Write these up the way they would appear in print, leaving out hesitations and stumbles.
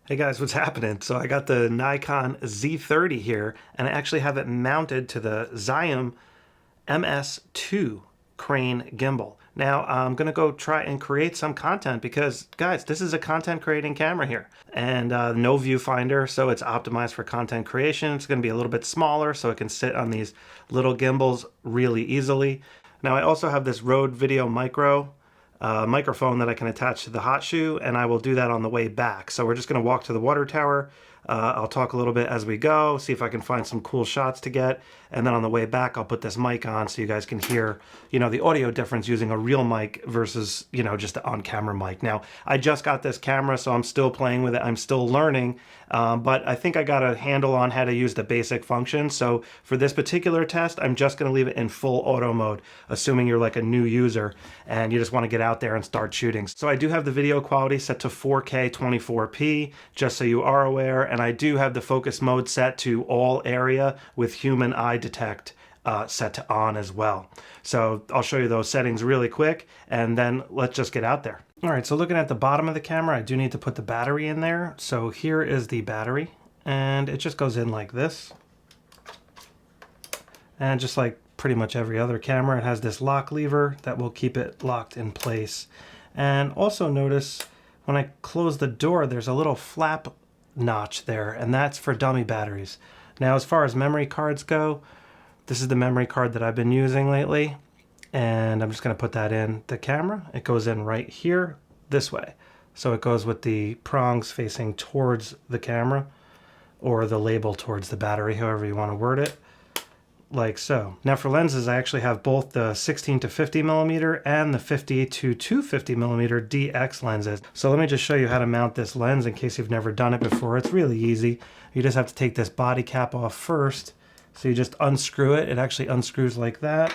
Hey guys, what's happening? So I got the Nikon Z30 here, and I actually have it mounted to the Xiom MS2 crane gimbal. Now I'm gonna go try and create some content because, guys, this is a content creating camera here, and no viewfinder, so it's optimized for content creation. It's gonna be a little bit smaller, so it can sit on these little gimbals really easily. Now I also have this Rode Video Micro microphone that I can attach to the hot shoe, and I will do that on the way back. So we're just going to walk to the water tower. I'll talk a little bit as we go, see if I can find some cool shots to get, and then on the way back I'll put this mic on so you guys can hear, the audio difference using a real mic versus, just an on-camera mic. Now, I just got this camera, so I'm still playing with it. I'm still learning, but I think I got a handle on how to use the basic functions. So for this particular test, I'm just going to leave it in full auto mode, assuming you're like a new user and you just want to get out there and start shooting. So I do have the video quality set to 4K 24p, just so you are aware, and I do have the focus mode set to all area with human eye detect set to on as well. So I'll show you those settings really quick, and then let's just get out there. All right, so looking at the bottom of the camera, I do need to put the battery in there. So here is the battery, and it just goes in like this. And just like pretty much every other camera, it has this lock lever that will keep it locked in place. And also notice when I close the door, there's a little flap notch there, and that's for dummy batteries. Now, as far as memory cards go, this is the memory card that I've been using lately, and I'm just going to put that in the camera. It goes in right here this way, so it goes with the prongs facing towards the camera, or the label towards the battery, however you want to word it, like so. Now for lenses, I actually have both the 16 to 50 millimeter and the 50 to 250 millimeter DX lenses. So let me just show you how to mount this lens in case you've never done it before. It's really easy. You just have to take this body cap off first. So you just unscrew it. It actually unscrews like that.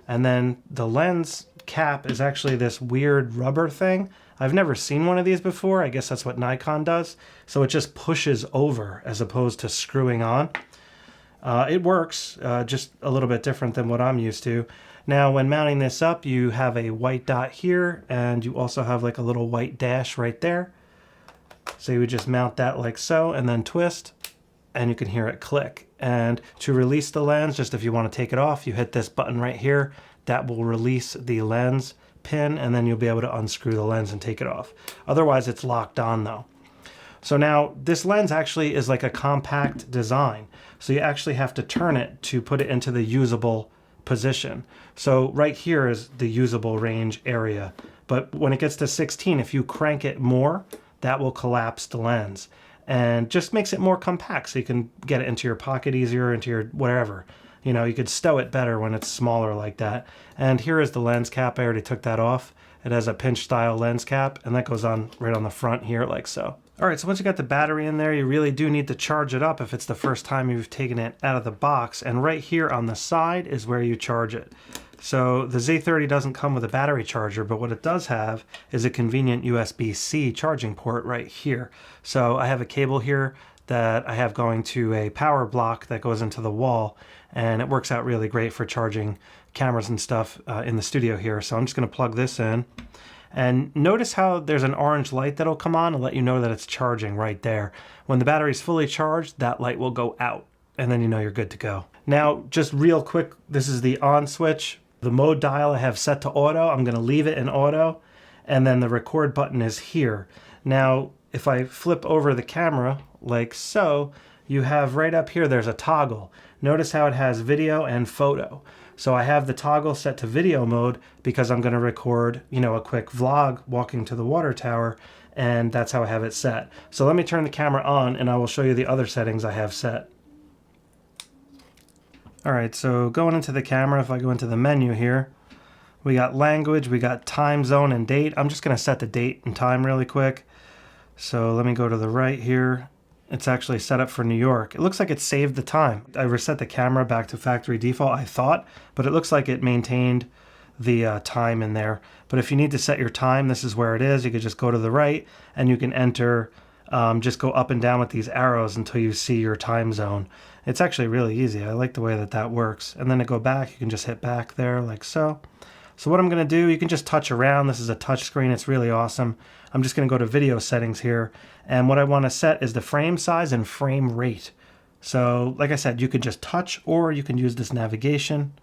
And then the lens cap is actually this weird rubber thing. I've never seen one of these before. I guess that's what Nikon does. So it just pushes over as opposed to screwing on. It works, just a little bit different than what I'm used to. Now, when mounting this up, you have a white dot here, and you also have like a little white dash right there. So you would just mount that like so, and then twist, and you can hear it click. And to release the lens, just if you want to take it off, you hit this button right here. That will release the lens pin, and then you'll be able to unscrew the lens and take it off. Otherwise, it's locked on though. So now this lens actually is like a compact design. So you actually have to turn it to put it into the usable position. So right here is the usable range area. But when it gets to 16, if you crank it more, that will collapse the lens and just makes it more compact so you can get it into your pocket easier, into your wherever. You could stow it better when it's smaller like that. And here is the lens cap. I already took that off. It has a pinch style lens cap, and that goes on right on the front here like so. All right, so once you got the battery in there, you really do need to charge it up if it's the first time you've taken it out of the box. And right here on the side is where you charge it. So the Z30 doesn't come with a battery charger, but what it does have is a convenient USB-C charging port right here. So I have a cable here that I have going to a power block that goes into the wall, and it works out really great for charging cameras and stuff in the studio here. So I'm just going to plug this in, and notice how there's an orange light that'll come on and let you know that it's charging right there. When the battery's fully charged, that light will go out, and then you know you're good to go. Now, just real quick, this is the on switch. The mode dial I have set to auto. I'm going to leave it in auto, and then the record button is here. Now, if I flip over the camera like so, you have right up here, there's a toggle. Notice how it has video and photo. So I have the toggle set to video mode because I'm going to record, a quick vlog walking to the water tower, and that's how I have it set. So let me turn the camera on and I will show you the other settings I have set. All right, so going into the camera, if I go into the menu here, we got language, we got time zone and date. I'm just going to set the date and time really quick. So let me go to the right here. It's actually set up for New York. It looks like it saved the time. I reset the camera back to factory default, I thought, but it looks like it maintained the time in there. But if you need to set your time, this is where it is. You could just go to the right and you can enter, just go up and down with these arrows until you see your time zone. It's actually really easy. I like the way that that works. And then to go back, you can just hit back there like so. So what I'm going to do, you can just touch around. This is a touch screen. It's really awesome. I'm just going to go to video settings here. And what I want to set is the frame size and frame rate. So like I said, you could just touch or you can use this navigation.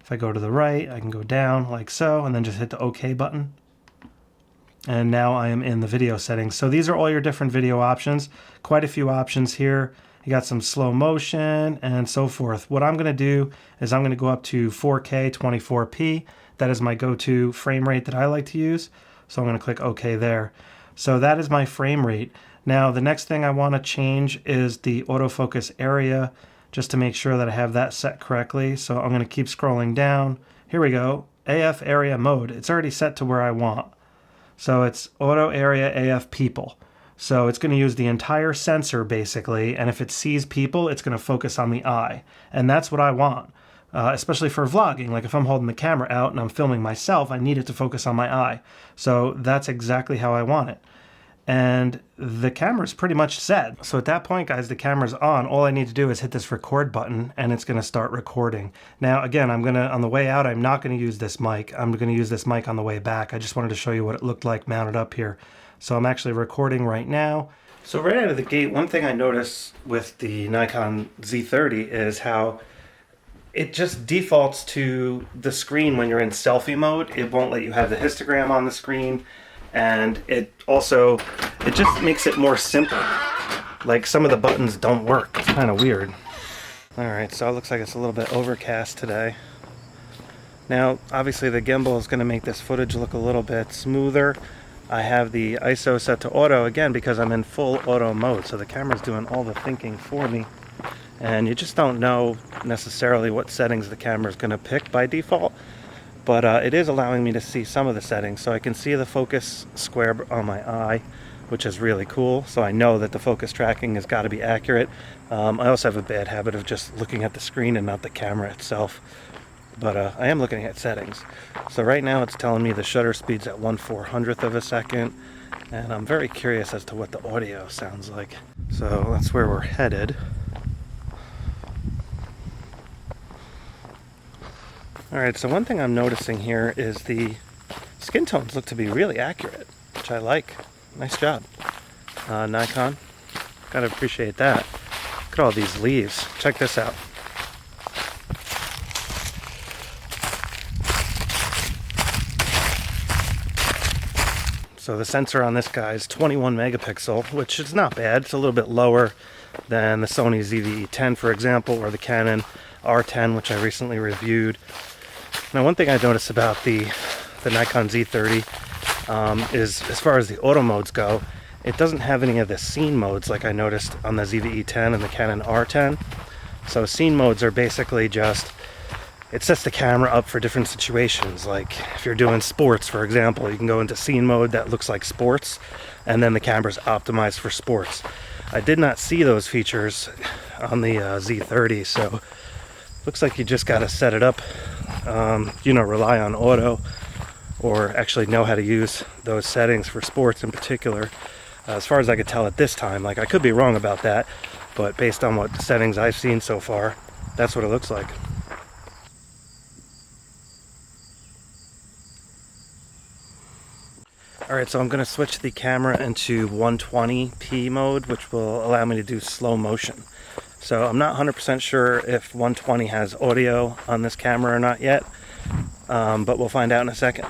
If I go to the right, I can go down like so and then just hit the OK button. And now I am in the video settings. So these are all your different video options. Quite a few options here. You got some slow motion and so forth. What I'm going to do is I'm going to go up to 4K 24p. That is my go-to frame rate that I like to use. So I'm going to click OK there. So that is my frame rate. Now the next thing I want to change is the autofocus area, just to make sure that I have that set correctly. So I'm going to keep scrolling down. Here we go. AF area mode. It's already set to where I want. So it's auto area AF people. So it's going to use the entire sensor basically, and if it sees people, it's going to focus on the eye. And that's what I want, especially for vlogging. Like if I'm holding the camera out and I'm filming myself, I need it to focus on my eye. So that's exactly how I want it. And the camera's pretty much set. So at that point, guys, the camera's on. All I need to do is hit this record button and it's going to start recording. Now, again, on the way out, I'm not going to use this mic. I'm going to use this mic on the way back. I just wanted to show you what it looked like mounted up here. So I'm actually recording right now. So right out of the gate, one thing I noticed with the Nikon Z30 is how it just defaults to the screen when you're in selfie mode. It won't let you have the histogram on the screen. And it just makes it more simple. Like some of the buttons don't work. It's kind of weird. All right, so it looks like it's a little bit overcast today. Now, obviously the gimbal is going to make this footage look a little bit smoother. I have the ISO set to auto again because I'm in full auto mode. So the camera's doing all the thinking for me. And you just don't know necessarily what settings the camera's going to pick by default. But it is allowing me to see some of the settings. So I can see the focus square on my eye, which is really cool. So I know that the focus tracking has got to be accurate. I also have a bad habit of just looking at the screen and not the camera itself. But I am looking at settings. So right now it's telling me the shutter speed's at 1/400th of a second. And I'm very curious as to what the audio sounds like. So that's where we're headed. Alright, so one thing I'm noticing here is the skin tones look to be really accurate, which I like. Nice job, Nikon. Gotta appreciate that. Look at all these leaves. Check this out. So the sensor on this guy is 21 megapixel, which is not bad. It's a little bit lower than the Sony ZV-E10, for example, or the Canon R10, which I recently reviewed. Now, one thing I noticed about the Nikon Z30 is, as far as the auto modes go, it doesn't have any of the scene modes like I noticed on the ZV-E10 and the Canon R10. So scene modes are basically just, it sets the camera up for different situations. Like if you're doing sports, for example, you can go into scene mode that looks like sports, and then the camera's optimized for sports. I did not see those features on the Z30, so looks like you just got to set it up, rely on auto, or actually know how to use those settings for sports in particular. As far as I could tell at this time, like I could be wrong about that, but based on what settings I've seen so far, that's what it looks like. Alright, so I'm going to switch the camera into 120p mode, which will allow me to do slow motion. So I'm not 100% sure if 120 has audio on this camera or not yet, but we'll find out in a second.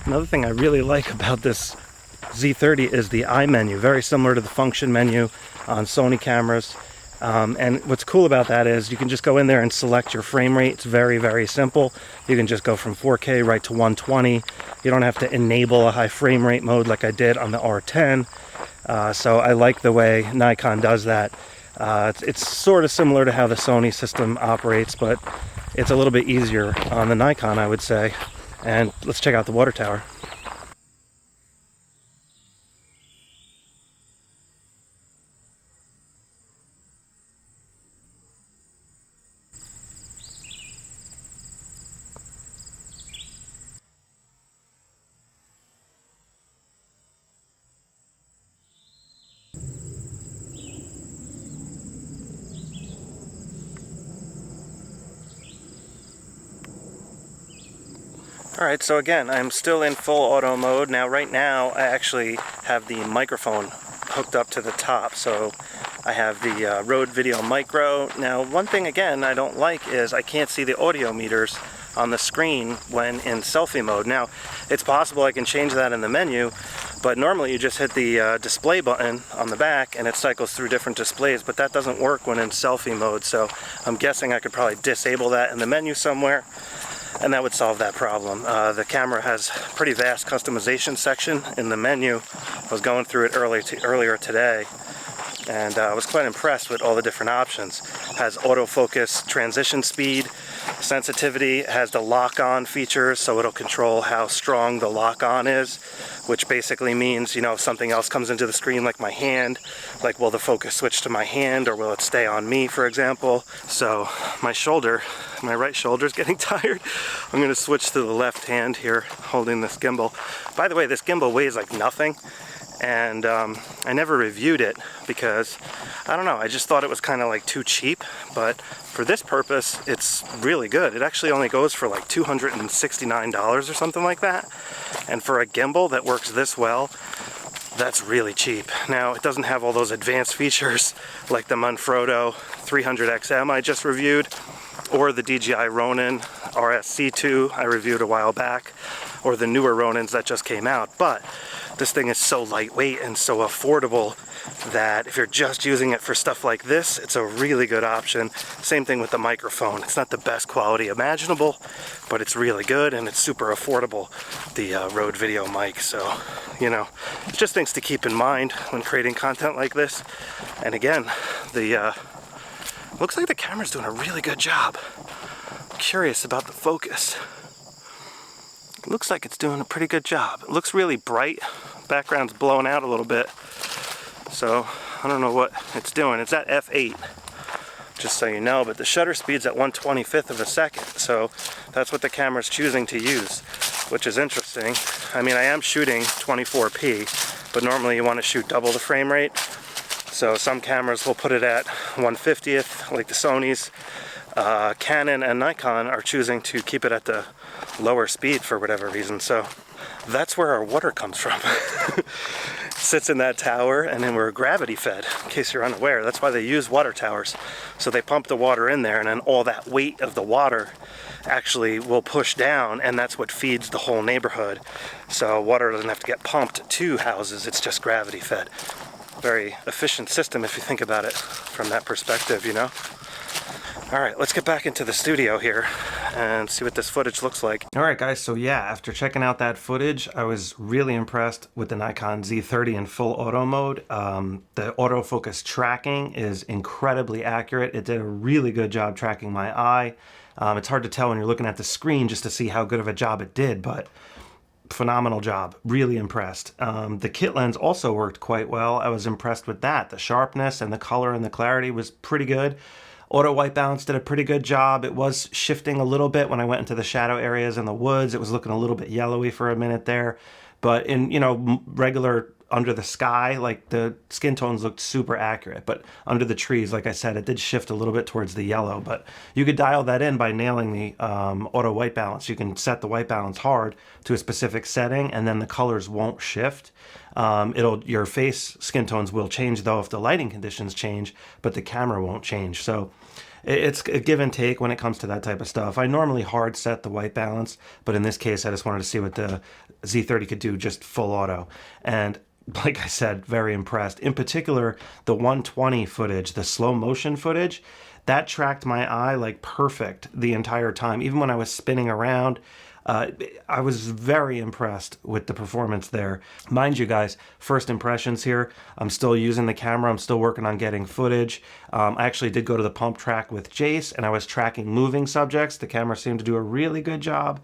Another thing I really like about this Z30 is the I menu, very similar to the function menu on Sony cameras. And what's cool about that is you can just go in there and select your frame rate. It's very, very simple. You can just go from 4K right to 120. You don't have to enable a high frame rate mode like I did on the R10. So I like the way Nikon does that. It's sort of similar to how the Sony system operates, but it's a little bit easier on the Nikon, I would say. And let's check out the water tower. Alright, so again, I'm still in full auto mode. Now, right now, I actually have the microphone hooked up to the top, so I have the Rode Video Micro. Now, one thing, again, I don't like is I can't see the audio meters on the screen when in selfie mode. Now, it's possible I can change that in the menu, but normally you just hit the display button on the back and it cycles through different displays, but that doesn't work when in selfie mode, so I'm guessing I could probably disable that in the menu somewhere, and that would solve that problem. The camera has a pretty vast customization section in the menu. I was going through it earlier today, and I was quite impressed with all the different options. It has autofocus transition speed, sensitivity, it has the lock-on features, so it'll control how strong the lock-on is, which basically means, you know, if something else comes into the screen like my hand, like will the focus switch to my hand or will it stay on me, for example. So my right shoulder is getting tired. I'm going to switch to the left hand here holding this gimbal. By the way, this gimbal weighs like nothing, and I never reviewed it because, I don't know, I just thought it was kind of like too cheap, but for this purpose it's really good. It actually only goes for like $269 or something like that, and for a gimbal that works this well, that's really cheap. Now, it doesn't have all those advanced features like the Manfrotto 300XM I just reviewed, or the DJI Ronin RS-C2 I reviewed a while back, or the newer Ronins that just came out, but this thing is so lightweight and so affordable that if you're just using it for stuff like this, it's a really good option. Same thing with the microphone. It's not the best quality imaginable, but it's really good and it's super affordable, the Rode Video mic. So, you know, it's just things to keep in mind when creating content like this. And again, the looks like the camera's doing a really good job. I'm curious about the focus. It looks like it's doing a pretty good job. It looks really bright. Background's blown out a little bit. So I don't know what it's doing. It's at f8, just so you know, but the shutter speed's at 1/25 of a second. So that's what the camera's choosing to use, which is interesting. I mean, I am shooting 24p, but normally you want to shoot double the frame rate. So some cameras will put it at 1/50th, like the Sonys. Canon and Nikon are choosing to keep it at the lower speed for whatever reason. So that's where our water comes from. It sits in that tower, and then we're gravity fed, in case you're unaware. That's why they use water towers. So they pump the water in there, and then all that weight of the water actually will push down, and that's what feeds the whole neighborhood. So water doesn't have to get pumped to houses, it's just gravity fed. Very efficient system if you think about it from that perspective, you know? Alright, let's get back into the studio here and see what this footage looks like. Alright guys, so yeah, after checking out that footage, I was really impressed with the Nikon Z30 in full auto mode. The autofocus tracking is incredibly accurate. It did a really good job tracking my eye. It's hard to tell when you're looking at the screen just to see how good of a job it did, but phenomenal job. Really impressed. The kit lens also worked quite well. I was impressed with that. The sharpness and the color and the clarity was pretty good. Auto white balance did a pretty good job. It was shifting a little bit when I went into the shadow areas in the woods. It was looking a little bit yellowy for a minute there. But in, you know, regular under the sky, like the skin tones looked super accurate. But under the trees, like I said, it did shift a little bit towards the yellow. But you could dial that in by nailing the auto white balance. You can set the white balance hard to a specific setting, and then the colors won't shift. Your face skin tones will change though if the lighting conditions change, but the camera won't change. So it's a give and take when it comes to that type of stuff. I normally hard set the white balance, but in this case I just wanted to see what the Z30 could do just full auto. And like I said, very impressed. In particular, the 120 footage, the slow motion footage, that tracked my eye like perfect the entire time. Even when I was spinning around, I was very impressed with the performance there. Mind you guys, first impressions here. I'm still using the camera. I'm still working on getting footage. I actually did go to the pump track with Jace, and I was tracking moving subjects. The camera seemed to do a really good job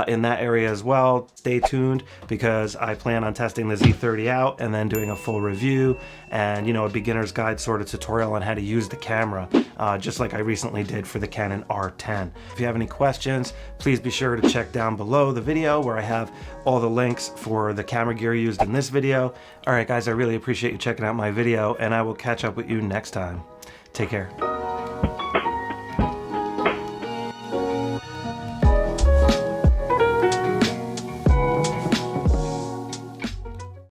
in that area as well. Stay tuned, because I plan on testing the Z30 out and then doing a full review and, you know, a beginner's guide sort of tutorial on how to use the camera, just like I recently did for the Canon R10. If you have any questions, please be sure to check down below the video where I have all the links for the camera gear used in this video. All right, guys, I really appreciate you checking out my video, and I will catch up with you next time. Take care.